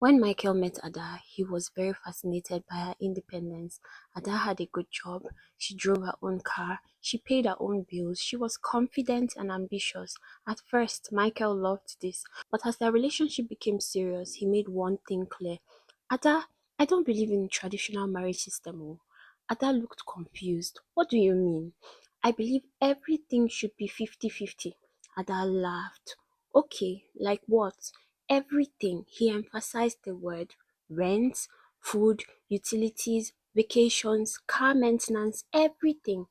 When Michael met Ada, he was very fascinated by her independence. Ada had a good job, she drove her own car, she paid her own bills, she was confident and ambitious. At first, Michael loved this, but as their relationship became serious, he made one thing clear. Ada, I don't believe in traditional marriage system. Oh. Ada looked confused. What do you mean? I believe everything should be 50-50. Ada laughed. Okay, like what? Everything. He emphasized the word rent, food, utilities, vacations, car maintenance, everything.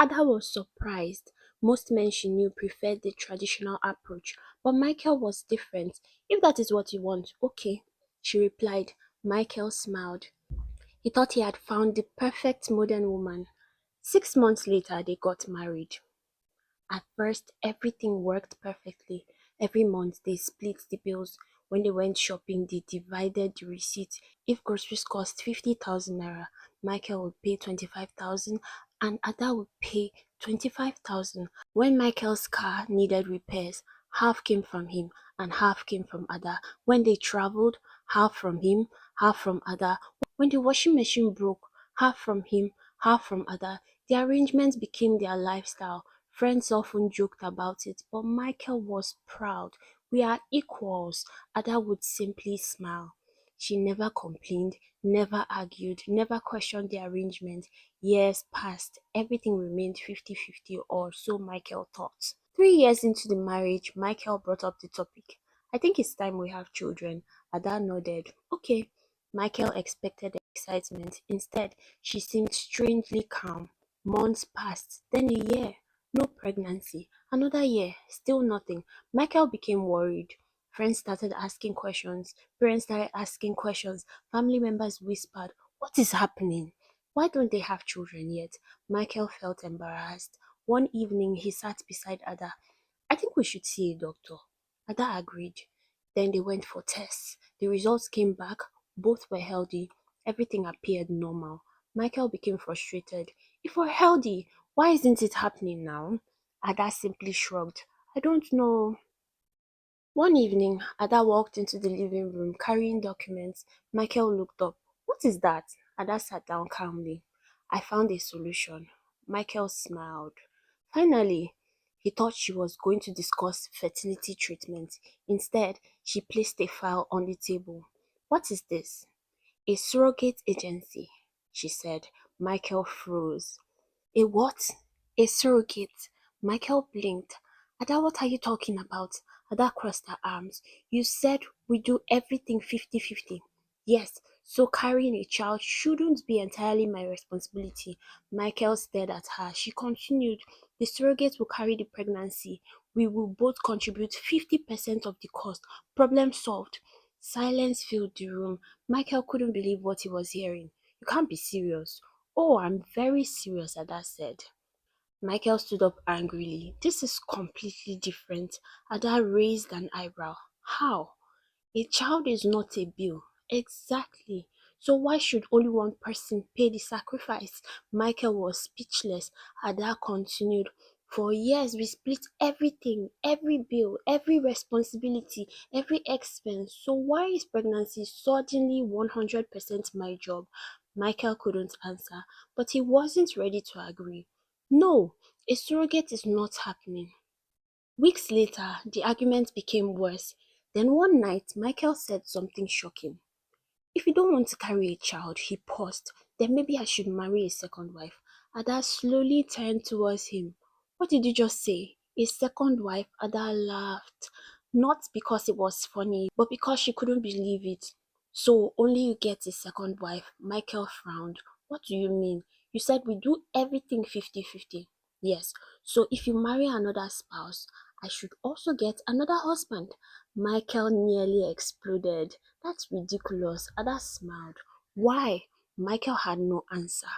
Ada was surprised. Most men she knew preferred the traditional approach, but Michael was different. If that is what you want, okay, she replied. Michael smiled. He thought he had found the perfect modern woman. 6 months later, they got married. At first, everything worked perfectly. Every month, they split the bills. When they went shopping, they divided the receipts. If groceries cost 50,000 naira, Michael would pay 25,000 and Ada would pay 25,000. When Michael's car needed repairs, half came from him and half came from Ada. When they traveled, half from him, half from Ada. When the washing machine broke, half from him, half from Ada. The arrangements became their lifestyle. Friends often joked about it, but Michael was proud. We are equals. Ada would simply smile. She never complained, never argued, never questioned the arrangement. Years passed, everything remained 50-50, or so Michael thought. 3 years into the marriage, Michael brought up the topic. I think it's time we have children. Ada nodded. Okay. Michael expected excitement. Instead, she seemed strangely calm. Months passed, then a year. No pregnancy. Another year, still nothing. Michael became worried. Friends started asking questions. Parents started asking questions. Family members whispered, what is happening? Why don't they have children yet? Michael felt embarrassed. One evening, he sat beside Ada. I think we should see a doctor. Ada agreed. Then they went for tests. The results came back. Both were healthy. Everything appeared normal. Michael became frustrated. If we're healthy, why isn't it happening now? Ada simply shrugged. I don't know. One evening, Ada walked into the living room carrying documents. Michael looked up. What is that? Ada sat down calmly. I found a solution. Michael smiled. Finally, he thought she was going to discuss fertility treatment. Instead, she placed a file on the table. What is this? A surrogate agency, she said. Michael froze. A what? A surrogate. Michael blinked. Ada, what are you talking about? Ada crossed her arms. You said we do everything 50-50. Yes, so carrying a child shouldn't be entirely my responsibility. Michael stared at her. She continued, the surrogate will carry the pregnancy. We will both contribute 50% of the cost. Problem solved. Silence filled the room. Michael couldn't believe what he was hearing. You can't be serious. Oh, I'm very serious, Ada said. Michael stood up angrily. This is completely different. Ada raised an eyebrow. How? A child is not a bill. Exactly. So why should only one person pay the sacrifice? Michael was speechless. Ada continued. For years we split everything, every bill, every responsibility, every expense. So why is pregnancy suddenly 100% my job? Michael couldn't answer, but he wasn't ready to agree. No, a surrogate is not happening. Weeks later, the argument became worse. Then one night, Michael said something shocking. If you don't want to carry a child, he paused, then maybe I should marry a second wife. Ada slowly turned towards him. What did you just say? A second wife? Ada laughed. Not because it was funny, but because she couldn't believe it. So only you get a second wife? Michael frowned. What do you mean? You said we do everything 50-50. Yes, so if you marry another spouse, I should also get another husband. Michael nearly exploded. That's ridiculous. Ada smiled. Why? Michael had no answer.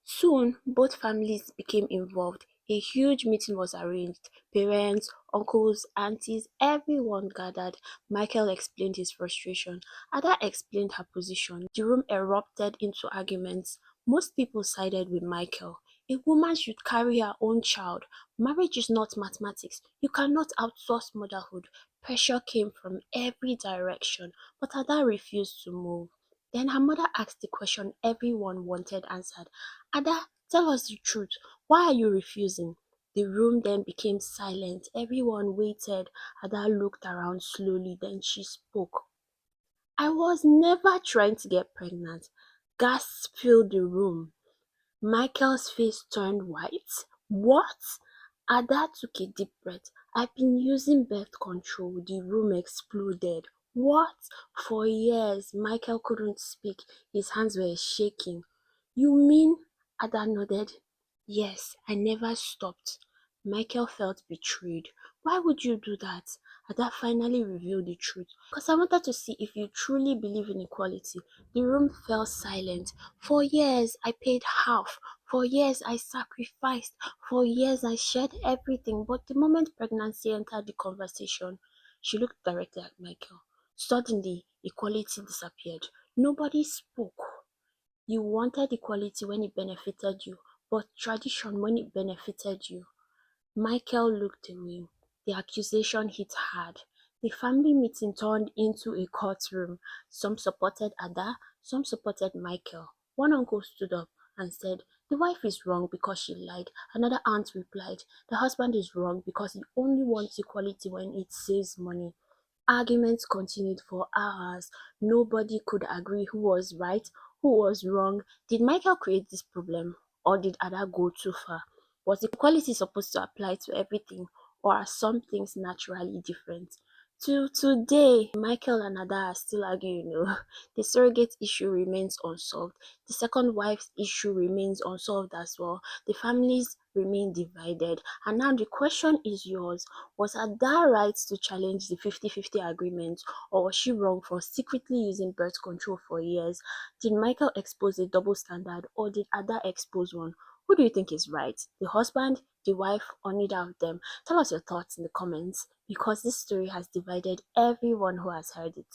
Soon, both families became involved. A huge meeting was arranged. Parents, uncles, aunties, everyone gathered. Michael explained his frustration. Ada explained her position. The room erupted into arguments. Most people sided with Michael. A woman should carry her own child. Marriage is not mathematics. You cannot outsource motherhood. Pressure came from every direction, but Ada refused to move. Then her mother asked the question everyone wanted answered. Ada, tell us the truth. Why are you refusing? The room then became silent. Everyone waited. Ada looked around slowly, then she spoke. I was never trying to get pregnant. Gasps filled the room. Michael's face turned white. What? Ada took a deep breath. I've been using birth control. The room exploded. What? For years, Michael couldn't speak. His hands were shaking. You mean? Ada nodded. Yes, I never stopped. Michael felt betrayed. Why would you do that? Ada finally revealed the truth. Because I wanted to see if you truly believe in equality. The room fell silent. For years, I paid half. For years, I sacrificed. For years, I shared everything. But the moment pregnancy entered the conversation, she looked directly at Michael. Suddenly, equality disappeared. Nobody spoke. You wanted equality when it benefited you, but tradition when it benefited you. Michael looked away. The accusation hit hard. The family meeting turned into a courtroom. Some supported Ada, some supported Michael. One uncle stood up and said, the wife is wrong because she lied. Another aunt replied, the husband is wrong because he only wants equality when it saves money. Arguments continued for hours. Nobody could agree who was right, who was wrong. Did Michael create this problem, or did Ada go too far? Was equality supposed to apply to everything, or are some things naturally different? To today, Michael and Ada are still arguing. The surrogate issue remains unsolved. The second wife's issue remains unsolved as well. The families remain divided. And now the question is yours. Was Ada right to challenge the 50-50 agreement, or was she wrong for secretly using birth control for years? Did Michael expose a double standard, or did Ada expose one? Who do you think is right? The husband, the wife, or neither of them? Tell us your thoughts in the comments because this story has divided everyone who has heard it.